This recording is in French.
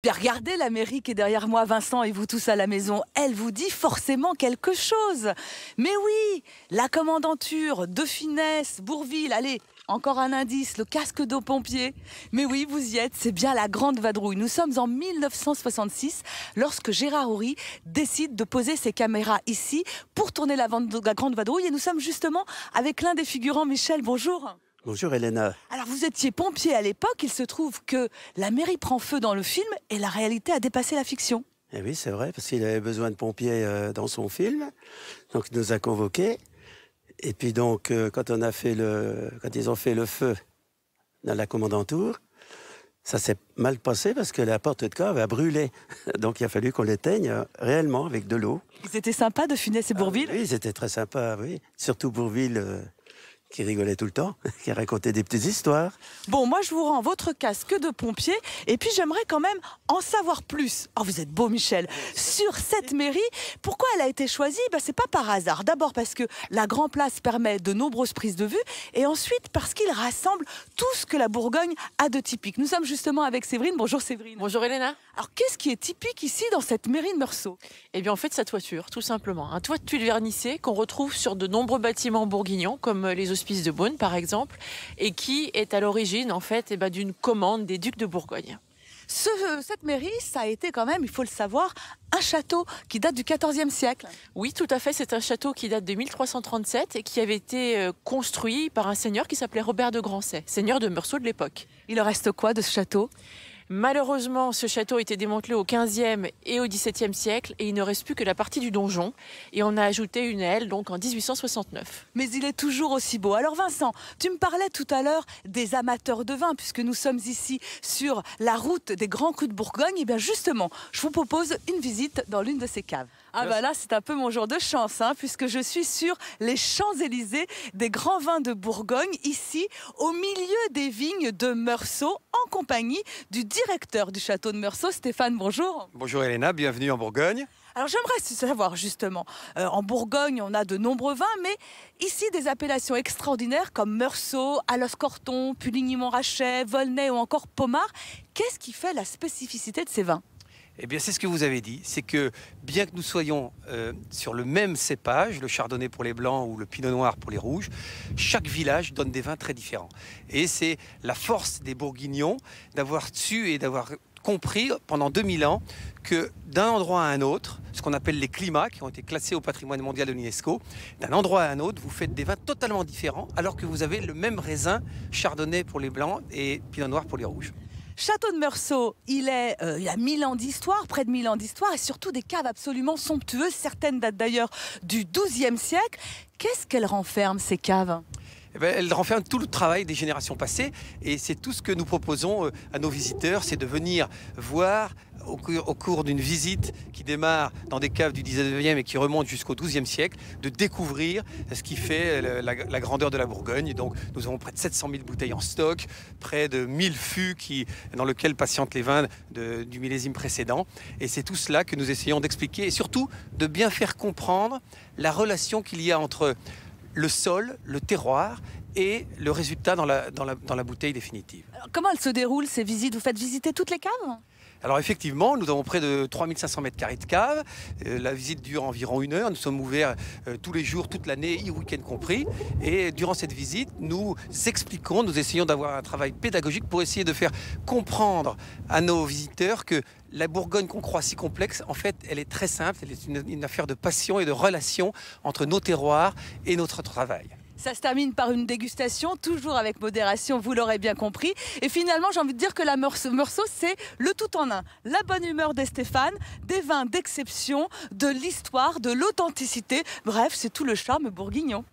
Bien, regardez la mairie qui est derrière moi, Vincent, et vous tous à la maison. Elle vous dit forcément quelque chose. Mais oui, la commandanture de Finesse, Bourville, allez, encore un indice, le casque de pompier. Mais oui, vous y êtes, c'est bien la Grande Vadrouille. Nous sommes en 1966, lorsque Gérard Houry décide de poser ses caméras ici pour tourner la Grande Vadrouille. Et nous sommes justement avec l'un des figurants, Michel, bonjour. Bonjour Elena. Alors vous étiez pompier à l'époque, il se trouve que la mairie prend feu dans le film et la réalité a dépassé la fiction. Eh oui, c'est vrai, parce qu'il avait besoin de pompiers dans son film. Donc il nous a convoqués. Et puis donc, quand ils ont fait le feu dans la commandanture, ça s'est mal passé parce que la porte de cave a brûlé. Donc il a fallu qu'on l'éteigne réellement avec de l'eau. Ils étaient sympas de Finesse et Bourville. Oui, ils étaient très sympas, oui. Surtout Bourville, qui rigolait tout le temps, qui racontait des petites histoires. Bon, moi je vous rends votre casque de pompier et puis j'aimerais quand même en savoir plus. Oh, vous êtes beau Michel. Sur cette mairie, pourquoi elle a été choisie? C'est pas par hasard. D'abord parce que la Grand Place permet de nombreuses prises de vue et ensuite parce qu'il rassemble tout ce que la Bourgogne a de typique. Nous sommes justement avec Séverine. Bonjour Séverine. Bonjour Elena. Alors qu'est-ce qui est typique ici dans cette mairie de Meursault? Eh bien en fait sa toiture, tout simplement. Un toit de tuiles vernissées qu'on retrouve sur de nombreux bâtiments bourguignons, comme les hospices de Beaune par exemple, et qui est à l'origine en fait d'une commande des ducs de Bourgogne. Cette mairie, ça a été quand même, il faut le savoir, un château qui date du XIVe siècle. Oui, tout à fait, c'est un château qui date de 1337 et qui avait été construit par un seigneur qui s'appelait Robert de Grancey, seigneur de Meursault de l'époque. Il en reste quoi de ce château? Malheureusement, ce château a été démantelé au XVe et au XVIIe siècle et il ne reste plus que la partie du donjon. Et on a ajouté une aile donc en 1869. Mais il est toujours aussi beau. Alors Vincent, tu me parlais tout à l'heure des amateurs de vin, puisque nous sommes ici sur la route des Grands Crus de Bourgogne. Et bien justement, je vous propose une visite dans l'une de ces caves. Ah bah là, c'est un peu mon jour de chance, puisque je suis sur les Champs-Élysées des grands vins de Bourgogne, ici, au milieu des vignes de Meursault, en compagnie du directeur du château de Meursault, Stéphane, bonjour. Bonjour Elena, bienvenue en Bourgogne. Alors j'aimerais savoir justement, en Bourgogne on a de nombreux vins, mais ici des appellations extraordinaires comme Meursault, Allos-Corton, Puligny-Montrachet, Volnay ou encore Pommard. Qu'est-ce qui fait la spécificité de ces vins? Eh bien, c'est ce que vous avez dit, c'est que bien que nous soyons sur le même cépage, le chardonnay pour les blancs ou le pinot noir pour les rouges, chaque village donne des vins très différents. Et c'est la force des Bourguignons d'avoir su et d'avoir compris pendant 2000 ans que d'un endroit à un autre, ce qu'on appelle les climats, qui ont été classés au patrimoine mondial de l'UNESCO, d'un endroit à un autre, vous faites des vins totalement différents, alors que vous avez le même raisin, chardonnay pour les blancs et pinot noir pour les rouges. Château de Meursault, il a 1000 ans d'histoire, près de 1000 ans d'histoire, et surtout des caves absolument somptueuses. Certaines datent d'ailleurs du XIIe siècle. Qu'est-ce qu'elles renferment, ces caves? Elle renferme tout le travail des générations passées et c'est tout ce que nous proposons à nos visiteurs, c'est de venir voir au cours d'une visite qui démarre dans des caves du 19e et qui remonte jusqu'au 12e siècle, de découvrir ce qui fait la grandeur de la Bourgogne. Donc nous avons près de 700 000 bouteilles en stock, près de 1000 fûts dans lesquels patientent les vins du millésime précédent. Et c'est tout cela que nous essayons d'expliquer et surtout de bien faire comprendre la relation qu'il y a entre le sol, le terroir et le résultat dans la bouteille définitive. Alors, comment elles se déroulent ces visites? Vous faites visiter toutes les caves? Alors effectivement, nous avons près de 3500 mètres carrés de cave. La visite dure environ 1 heure. Nous sommes ouverts tous les jours, toute l'année, week-end compris. Et durant cette visite, nous expliquons, nous essayons d'avoir un travail pédagogique pour essayer de faire comprendre à nos visiteurs que la Bourgogne qu'on croit si complexe, en fait, elle est très simple. Elle est une affaire de passion et de relation entre nos terroirs et notre travail. Ça se termine par une dégustation, toujours avec modération, vous l'aurez bien compris. Et finalement, j'ai envie de dire que la Meursault, c'est le tout en un. La bonne humeur des Stéphane, des vins d'exception, de l'histoire, de l'authenticité. Bref, c'est tout le charme bourguignon.